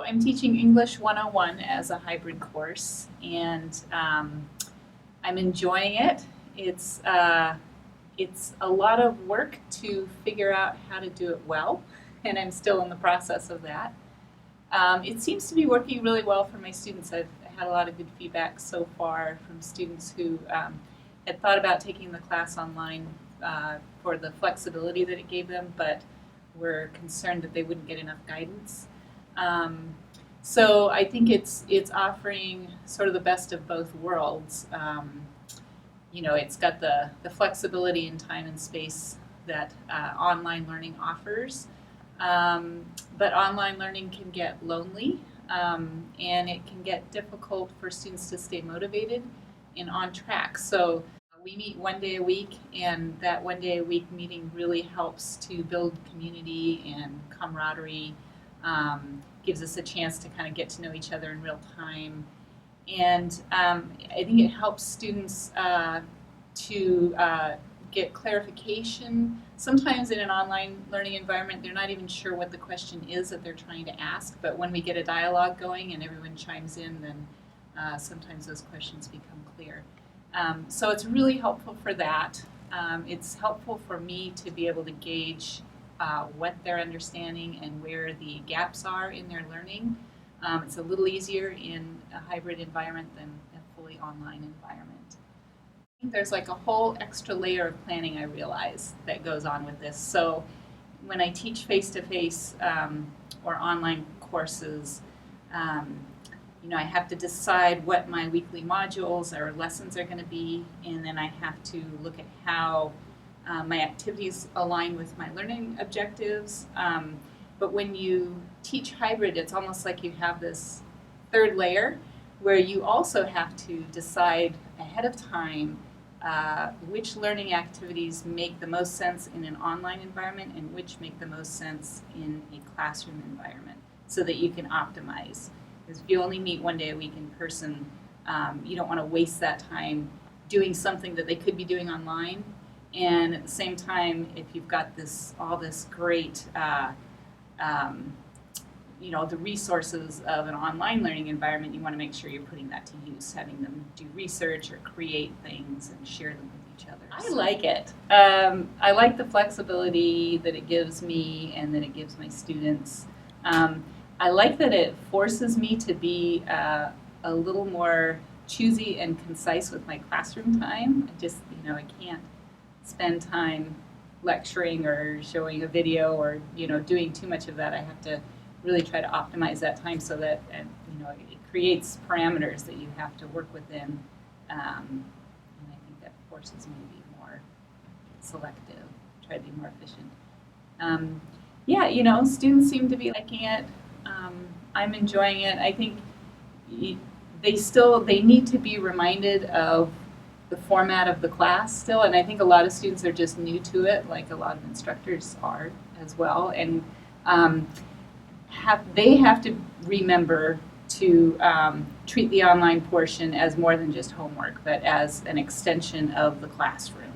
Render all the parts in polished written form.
I'm teaching English 101 as a hybrid course, and I'm enjoying it. It's it's a lot of work to figure out how to do it well, and I'm still in the process of that. It seems to be working really well for my students. I've had a lot of good feedback so far from students who had thought about taking the class online for the flexibility that it gave them, but were concerned that they wouldn't get enough guidance. So I think it's offering sort of the best of both worlds. It's got the flexibility in time and space that online learning offers, but online learning can get lonely, and it can get difficult for students to stay motivated and on track. So we meet one day a week, and that one day a week meeting really helps to build community and camaraderie, gives us a chance to kind of get to know each other in real time. And I think it helps students to get clarification. Sometimes in an online learning environment, they're not even sure what the question is that they're trying to ask, but when we get a dialogue going and everyone chimes in, then sometimes those questions become clear. So it's really helpful for that. It's helpful for me to be able to gauge what they're understanding and where the gaps are in their learning. It's a little easier in a hybrid environment than a fully online environment. I think there's like a whole extra layer of planning I realize that goes on with this. So when I teach face-to-face or online courses, I have to decide what my weekly modules or lessons are going to be, and then I have to look at how my activities align with my learning objectives. But when you teach hybrid, it's almost like you have this third layer where you also have to decide ahead of time which learning activities make the most sense in an online environment and which make the most sense in a classroom environment so that you can optimize. Because if you only meet one day a week in person, you don't want to waste that time doing something that they could be doing online. And at the same time, if you've got all this great the resources of an online learning environment, you want to make sure you're putting that to use, having them do research or create things and share them with each other. I like it. I like the flexibility that it gives me and that it gives my students. I like that it forces me to be a little more choosy and concise with my classroom time. I can't spend time lecturing or showing a video or doing too much of that. I have to really try to optimize that time so that it creates parameters that you have to work within, and I think that forces me to be more selective, try to be more efficient. Students seem to be liking it. I'm enjoying it. I think they need to be reminded of the format of the class still, and I think a lot of students are just new to it, like a lot of instructors are as well, and they have to remember to treat the online portion as more than just homework, but as an extension of the classroom.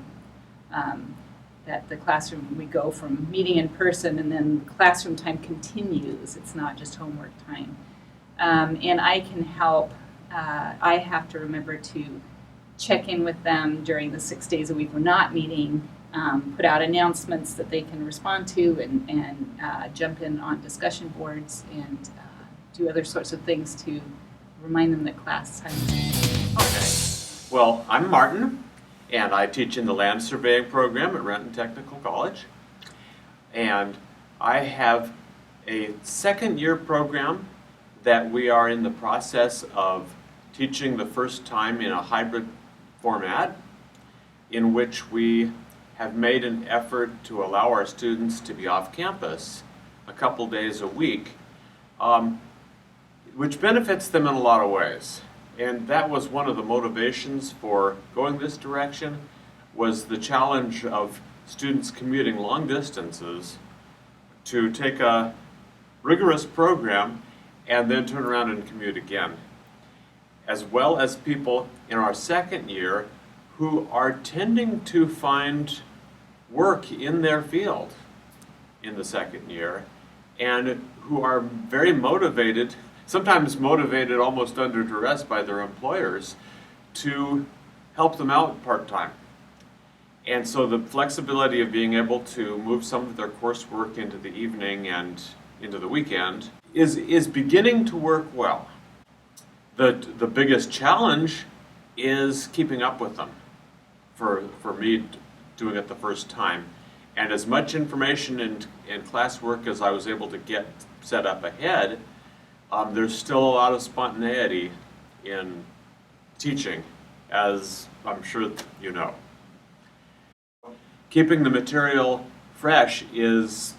That the classroom, we go from meeting in person and then classroom time continues. It's not just homework time. And I can help. I have to remember to check in with them during the 6 days a week we're not meeting, put out announcements that they can respond to, and jump in on discussion boards and do other sorts of things to remind them that class time is. Okay. Well, I'm Martin, and I teach in the land surveying program at Renton Technical College. And I have a second-year program that we are in the process of teaching the first time in a hybrid format, in which we have made an effort to allow our students to be off campus a couple days a week, which benefits them in a lot of ways. And that was one of the motivations for going this direction, was the challenge of students commuting long distances to take a rigorous program and then turn around and commute again, as well as people in our second year who are tending to find work in their field in the second year and who are very motivated, sometimes motivated almost under duress by their employers, to help them out part-time. And so the flexibility of being able to move some of their coursework into the evening and into the weekend is beginning to work well. The biggest challenge is keeping up with them for me doing it the first time. And as much information and classwork as I was able to get set up ahead, there's still a lot of spontaneity in teaching, as I'm sure you know. Keeping the material fresh is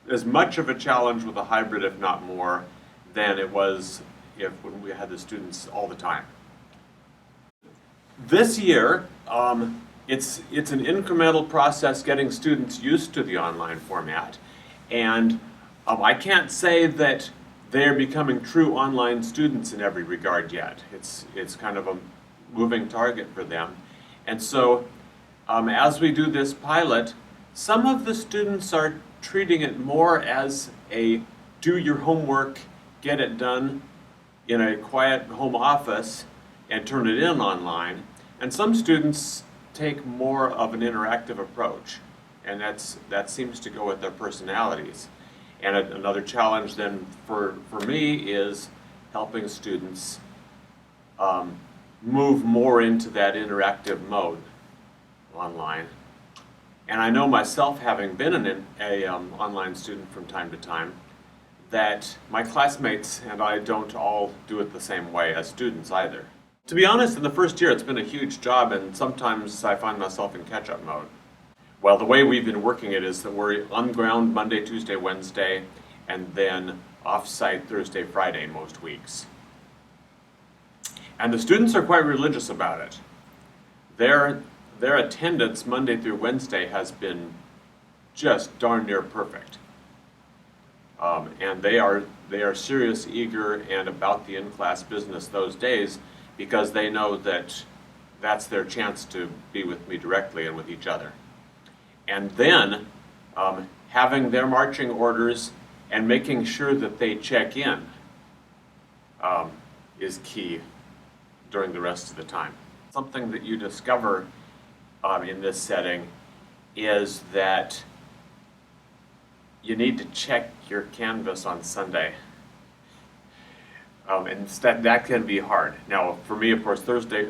as much of a challenge with a hybrid, if not more, than it was when we had the students all the time. This year, it's an incremental process getting students used to the online format, and I can't say that they're becoming true online students in every regard yet. It's kind of a moving target for them, and so as we do this pilot, some of the students are treating it more as a do your homework, get it done in a quiet home office, and turn it in online. And some students take more of an interactive approach, and that seems to go with their personalities. And another challenge then for me is helping students move more into that interactive mode online. And I know myself, having been an online student from time to time, that my classmates and I don't all do it the same way as students either. To be honest, in the first year it's been a huge job, and sometimes I find myself in catch-up mode. Well, the way we've been working it is that we're on ground Monday, Tuesday, Wednesday, and then off-site Thursday, Friday most weeks. And the students are quite religious about it. Their attendance Monday through Wednesday has been just darn near perfect. And they are serious, eager, and about the in-class business those days, because they know that that's their chance to be with me directly and with each other. And then having their marching orders and making sure that they check in is key during the rest of the time. Something that you discover in this setting is that you need to check your Canvas on Sunday. And that can be hard. Now, for me, of course, Thursday,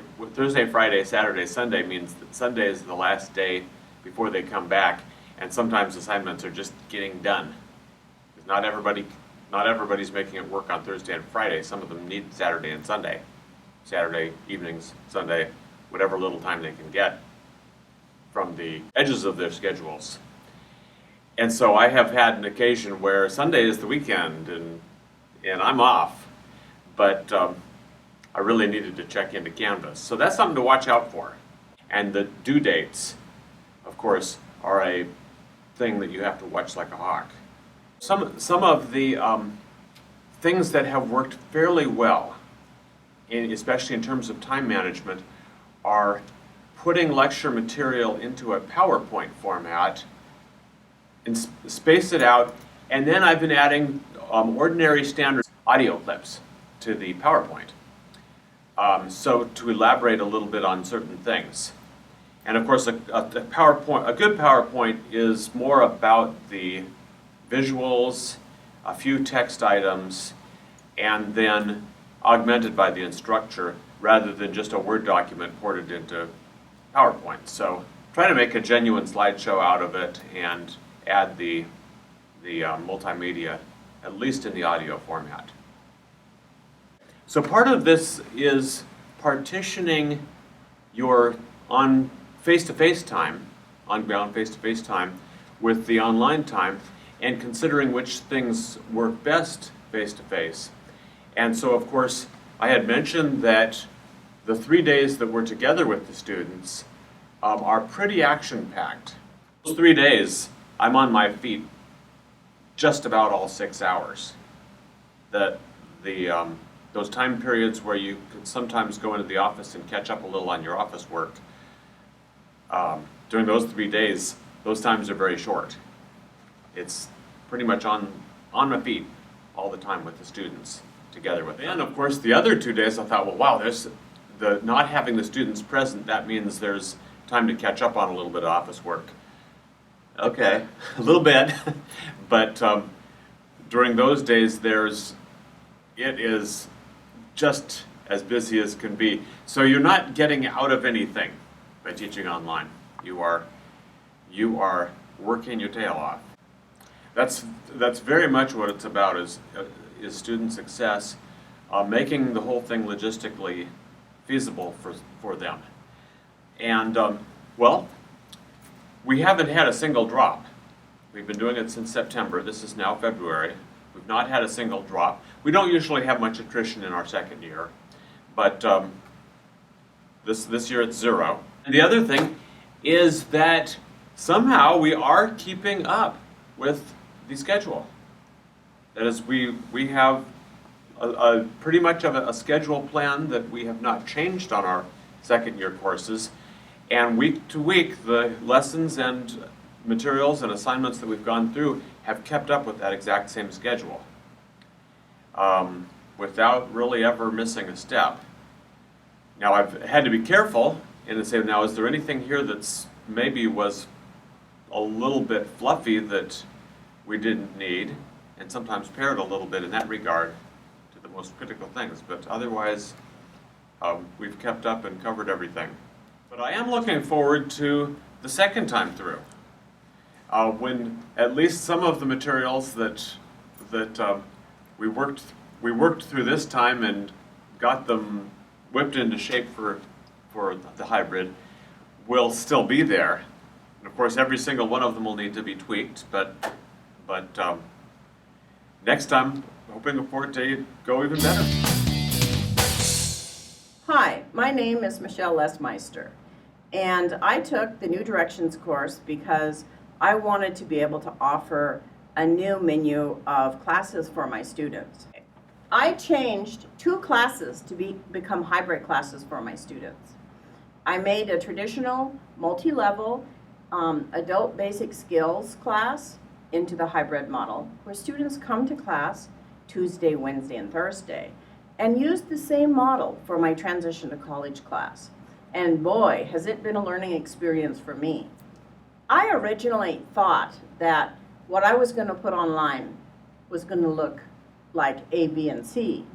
Friday, Saturday, Sunday means that Sunday is the last day before they come back, and sometimes assignments are just getting done. Not everybody's making it work on Thursday and Friday. Some of them need Saturday and Sunday. Saturday evenings, Sunday, whatever little time they can get from the edges of their schedules. And so I have had an occasion where Sunday is the weekend and I'm off, but I really needed to check into Canvas. So that's something to watch out for. And the due dates, of course, are a thing that you have to watch like a hawk. Some of the things that have worked fairly well, especially in terms of time management, are putting lecture material into a PowerPoint format and space it out, and then I've been adding ordinary standard audio clips to the PowerPoint, so to elaborate a little bit on certain things. And of course, a good PowerPoint is more about the visuals, a few text items, and then augmented by the instructor rather than just a Word document ported into PowerPoint. So try to make a genuine slideshow out of it and add the multimedia, at least in the audio format. So part of this is partitioning your on face-to-face time, on-ground face-to-face time, with the online time, and considering which things work best face-to-face. And so, of course, I had mentioned that the 3 days that we're together with the students are pretty action-packed. Those 3 days, I'm on my feet just about all 6 hours. Those time periods where you can sometimes go into the office and catch up a little on your office work, during those 3 days, those times are very short. It's pretty much on my feet all the time with the students, together with them. And of course, the other 2 days I thought, well, wow, there's the not having the students present, that means there's time to catch up on a little bit of office work. Okay, a little bit, but during those days, it is just as busy as can be. So you're not getting out of anything by teaching online. You are working your tail off. That's very much what it's about, is student success, making the whole thing logistically feasible for them. And well, we haven't had a single drop. We've been doing it since September. This is now February. We've not had a single drop. We don't usually have much attrition in our second year, but this year it's 0. And the other thing is that somehow we are keeping up with the schedule. That is, we have a pretty much of a schedule plan that we have not changed on our second year courses. And week to week, the lessons and materials and assignments that we've gone through have kept up with that exact same schedule, without really ever missing a step. Now, I've had to be careful and say, now, is there anything here that's maybe was a little bit fluffy that we didn't need, and sometimes paired a little bit in that regard to the most critical things, but otherwise we've kept up and covered everything. But I am looking forward to the second time through, when at least some of the materials that we worked through this time and got them whipped into shape for the hybrid will still be there. And of course, every single one of them will need to be tweaked, but next time, hoping for it to go even better. Hi, my name is Michelle Lesmeister, and I took the New Directions course because I wanted to be able to offer a new menu of classes for my students. I changed 2 classes to become hybrid classes for my students. I made a traditional multi-level adult basic skills class into the hybrid model, where students come to class Tuesday, Wednesday, and Thursday, and use the same model for my transition to college class. And boy, has it been a learning experience for me. I originally thought that what I was going to put online was going to look like A, B, and C.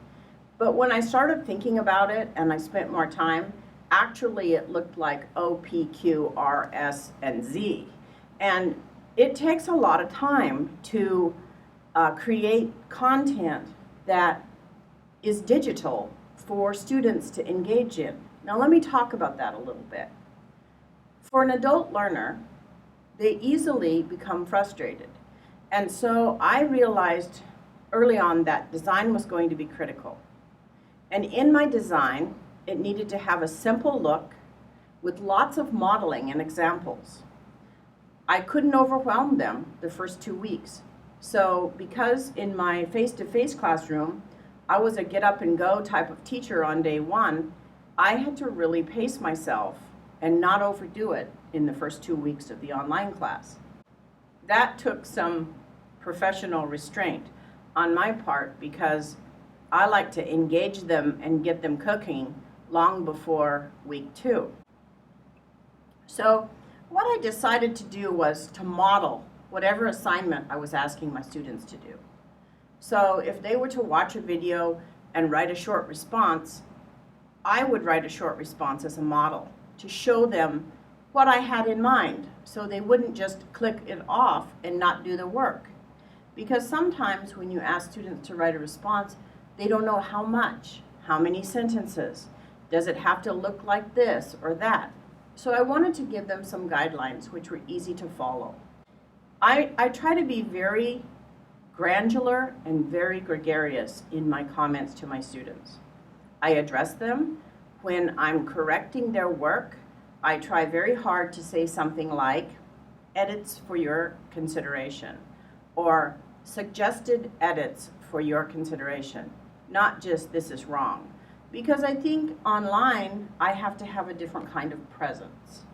But when I started thinking about it and I spent more time, actually it looked like O, P, Q, R, S, and Z. And it takes a lot of time to create content that is digital for students to engage in. Now let me talk about that a little bit. For an adult learner, they easily become frustrated. And so I realized early on that design was going to be critical. And in my design, it needed to have a simple look with lots of modeling and examples. I couldn't overwhelm them the first 2 weeks. So because in my face-to-face classroom, I was a get up and go type of teacher on day 1, I had to really pace myself and not overdo it in the first 2 weeks of the online class. That took some professional restraint on my part because I like to engage them and get them cooking long before week 2. So what I decided to do was to model whatever assignment I was asking my students to do. So if they were to watch a video and write a short response, I would write a short response as a model to show them what I had in mind, so they wouldn't just click it off and not do the work. Because sometimes when you ask students to write a response, they don't know how much, how many sentences, does it have to look like this or that? So I wanted to give them some guidelines which were easy to follow. I try to be very granular and very gregarious in my comments to my students. I address them when I'm correcting their work. I try very hard to say something like, edits for your consideration, or suggested edits for your consideration, not just this is wrong. Because I think online, I have to have a different kind of presence.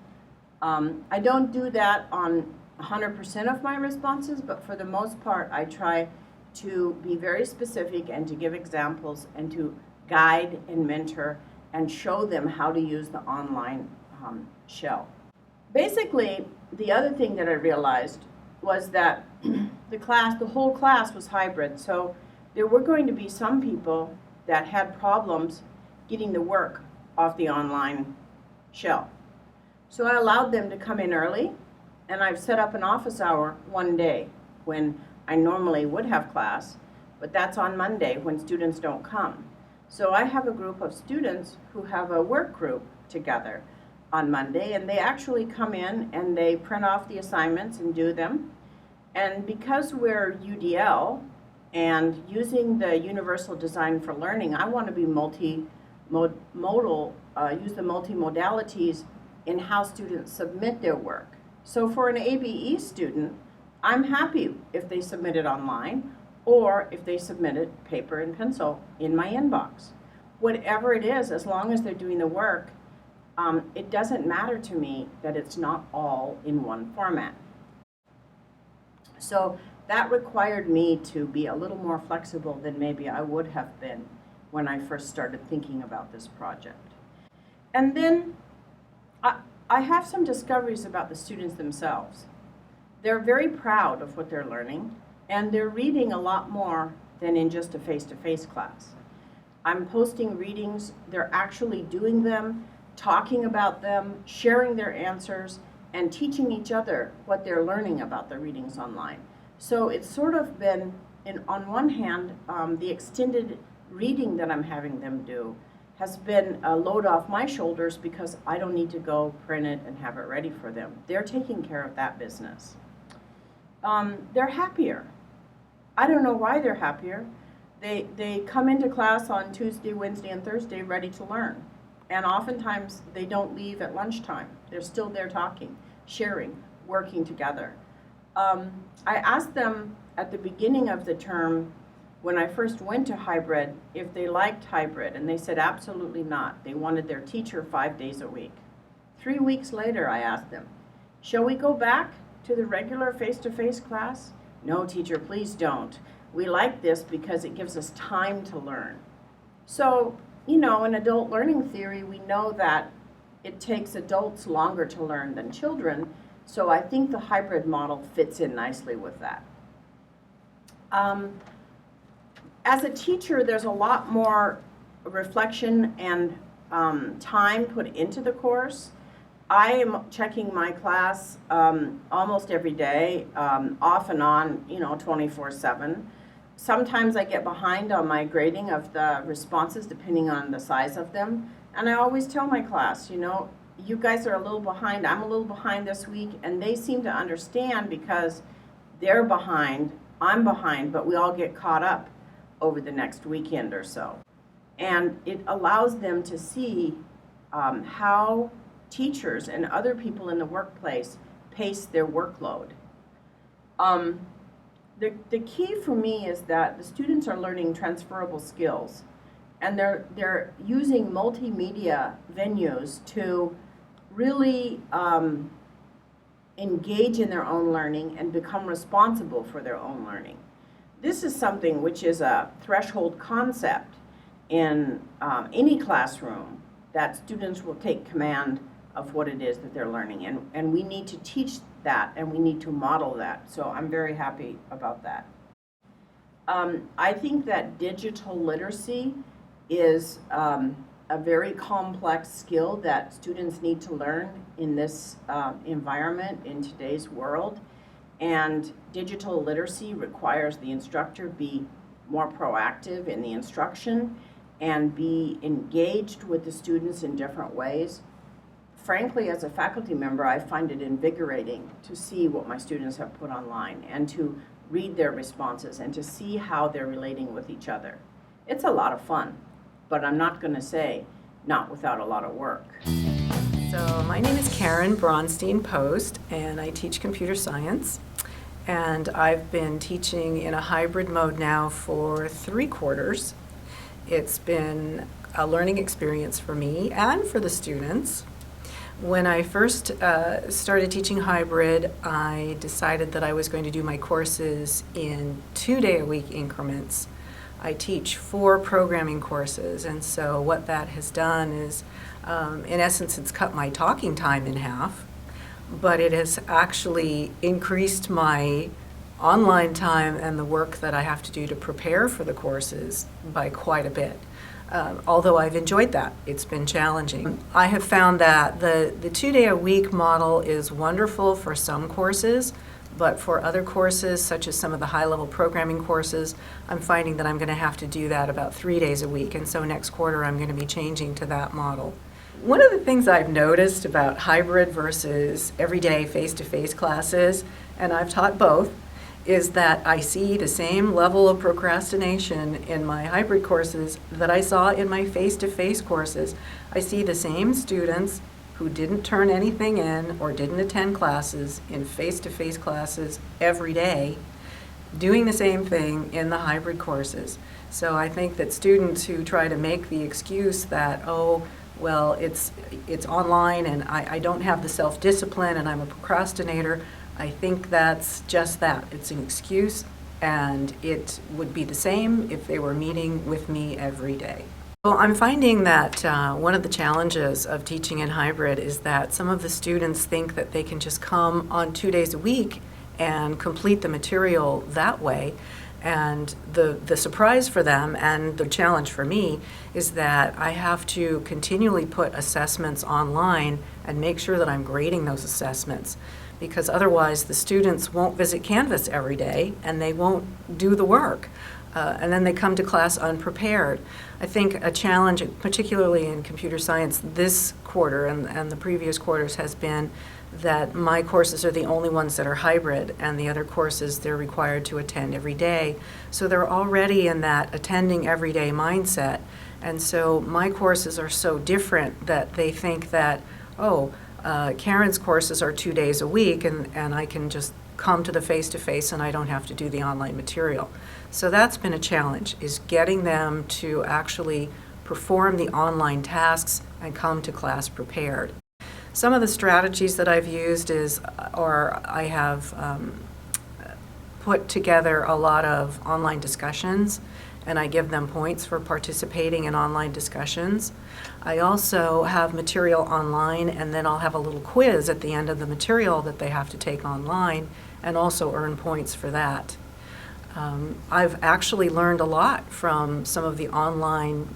I don't do that on 100% of my responses, but for the most part, I try to be very specific and to give examples and to guide and mentor and show them how to use the online shell. Basically, the other thing that I realized was that the whole class was hybrid, so there were going to be some people that had problems getting the work off the online shell. So I allowed them to come in early, and I've set up an office hour one day when I normally would have class, but that's on Monday when students don't come. So I have a group of students who have a work group together on Monday, and they actually come in and they print off the assignments and do them. And because we're UDL and using the Universal Design for Learning, I want to be use the multimodalities in how students submit their work. So for an ABE student, I'm happy if they submit it online or if they submit it paper and pencil in my inbox. Whatever it is, as long as they're doing the work, it doesn't matter to me that it's not all in one format. So that required me to be a little more flexible than maybe I would have been when I first started thinking about this project. And then I have some discoveries about the students themselves. They're very proud of what they're learning, and they're reading a lot more than in just a face-to-face class. I'm posting readings, they're actually doing them, talking about them, sharing their answers, and teaching each other what they're learning about the readings online. So it's sort of been, on one hand, the extended reading that I'm having them do has been a load off my shoulders because I don't need to go print it and have it ready for them. They're taking care of that business. They're happier. I don't know why they're happier. They come into class on Tuesday, Wednesday, and Thursday ready to learn. And oftentimes they don't leave at lunchtime. They're still there talking, sharing, working together. I asked them at the beginning of the term, when I first went to hybrid, if they liked hybrid, and they said absolutely not. They wanted their teacher 5 days a week. 3 weeks later, I asked them, shall we go back to the regular face-to-face class? No, teacher, please don't. We like this because it gives us time to learn. So, you know, in adult learning theory, we know that it takes adults longer to learn than children, so I think the hybrid model fits in nicely with that. As a teacher, there's a lot more reflection and time put into the course. I am checking my class almost every day, off and on, 24/7. Sometimes I get behind on my grading of the responses depending on the size of them. And I always tell my class, you guys are a little behind, I'm a little behind this week, and they seem to understand because they're behind, I'm behind, but we all get caught up over the next weekend or so. And it allows them to see how teachers and other people in the workplace pace their workload. The key for me is that the students are learning transferable skills, and they're using multimedia venues to really engage in their own learning and become responsible for their own learning. This is something which is a threshold concept in any classroom, that students will take command of what it is that they're learning, and we need to teach that and we need to model that. So I'm very happy about that. I think that digital literacy is a very complex skill that students need to learn in this environment in today's world. And digital literacy requires the instructor be more proactive in the instruction and be engaged with the students in different ways. Frankly, as a faculty member, I find it invigorating to see what my students have put online and to read their responses and to see how they're relating with each other. It's a lot of fun, but I'm not going to say not without a lot of work. So my name is Karen Bronstein-Post, and I teach computer science. And I've been teaching in a hybrid mode now for 3 quarters. It's been a learning experience for me and for the students. When I first started teaching hybrid, I decided that I was going to do my courses in 2-day-a-week increments. I teach 4 programming courses, and so what that has done is, in essence, it's cut my talking time in half, but it has actually increased my online time and the work that I have to do to prepare for the courses by quite a bit. Although I've enjoyed that, it's been challenging. I have found that the 2-day-a-week model is wonderful for some courses, but for other courses, such as some of the high-level programming courses, I'm finding that I'm going to have to do that about 3 days a week, and so next quarter I'm going to be changing to that model. One of the things I've noticed about hybrid versus everyday face-to-face classes, and I've taught both, is that I see the same level of procrastination in my hybrid courses that I saw in my face-to-face courses. I see the same students who didn't turn anything in or didn't attend classes in face-to-face classes every day doing the same thing in the hybrid courses. So I think that students who try to make the excuse that, oh, well, it's online and I don't have the self-discipline and I'm a procrastinator, I think that's just that. It's an excuse, and it would be the same if they were meeting with me every day. Well, I'm finding that one of the challenges of teaching in hybrid is that some of the students think that they can just come on 2 days a week and complete the material that way. And the surprise for them and the challenge for me is that I have to continually put assessments online and make sure that I'm grading those assessments, because otherwise the students won't visit Canvas every day and they won't do the work. And then they come to class unprepared. I think a challenge, particularly in computer science this quarter and the previous quarters, has been that my courses are the only ones that are hybrid, and the other courses they're required to attend every day. So they're already in that attending every day mindset. And so my courses are so different that they think that, Karen's courses are 2 days a week, and I can just come to the face-to-face and I don't have to do the online material. So that's been a challenge, is getting them to actually perform the online tasks and come to class prepared. Some of the strategies that I've used I have put together a lot of online discussions, and I give them points for participating in online discussions. I also have material online, and then I'll have a little quiz at the end of the material that they have to take online and also earn points for that. I've actually learned a lot from some of the online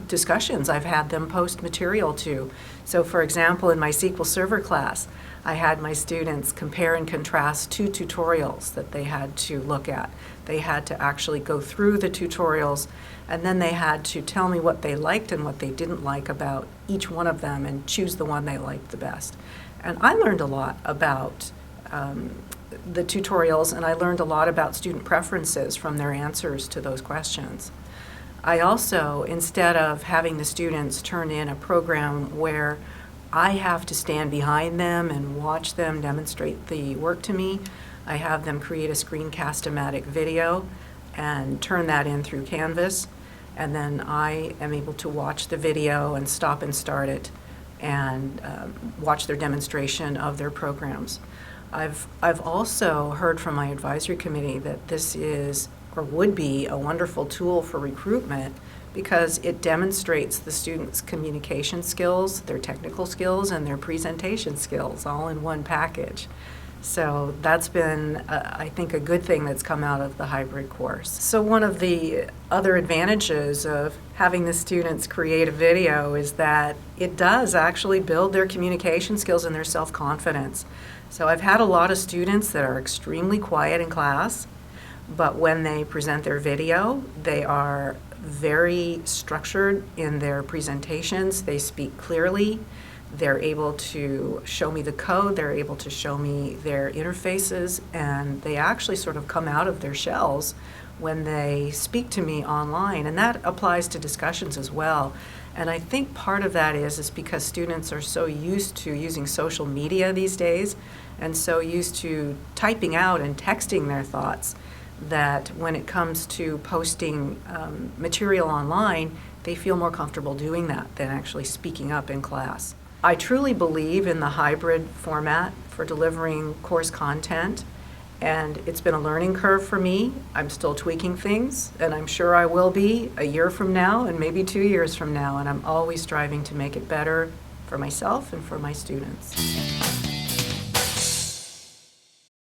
discussions I've had them post material to. So for example, in my SQL Server class, I had my students compare and contrast 2 tutorials that they had to look at. They had to actually go through the tutorials, and then they had to tell me what they liked and what they didn't like about each one of them and choose the one they liked the best. And I learned a lot about the tutorials, and I learned a lot about student preferences from their answers to those questions. I also, instead of having the students turn in a program where I have to stand behind them and watch them demonstrate the work to me, I have them create a screencast-o-matic video and turn that in through Canvas, and then I am able to watch the video and stop and start it and watch their demonstration of their programs. I've also heard from my advisory committee that this is, or would be, a wonderful tool for recruitment because it demonstrates the students' communication skills, their technical skills, and their presentation skills all in one package. So that's been, I think, a good thing that's come out of the hybrid course. So one of the other advantages of having the students create a video is that it does actually build their communication skills and their self-confidence. So I've had a lot of students that are extremely quiet in class, but when they present their video, they are very structured in their presentations. They speak clearly. They're able to show me the code. They're able to show me their interfaces, and they actually sort of come out of their shells when they speak to me online. And that applies to discussions as well. And I think part of that is because students are so used to using social media these days and so used to typing out and texting their thoughts that when it comes to posting material online, they feel more comfortable doing that than actually speaking up in class. I truly believe in the hybrid format for delivering course content, and it's been a learning curve for me. I'm still tweaking things, and I'm sure I will be a year from now and maybe 2 years from now, and I'm always striving to make it better for myself and for my students.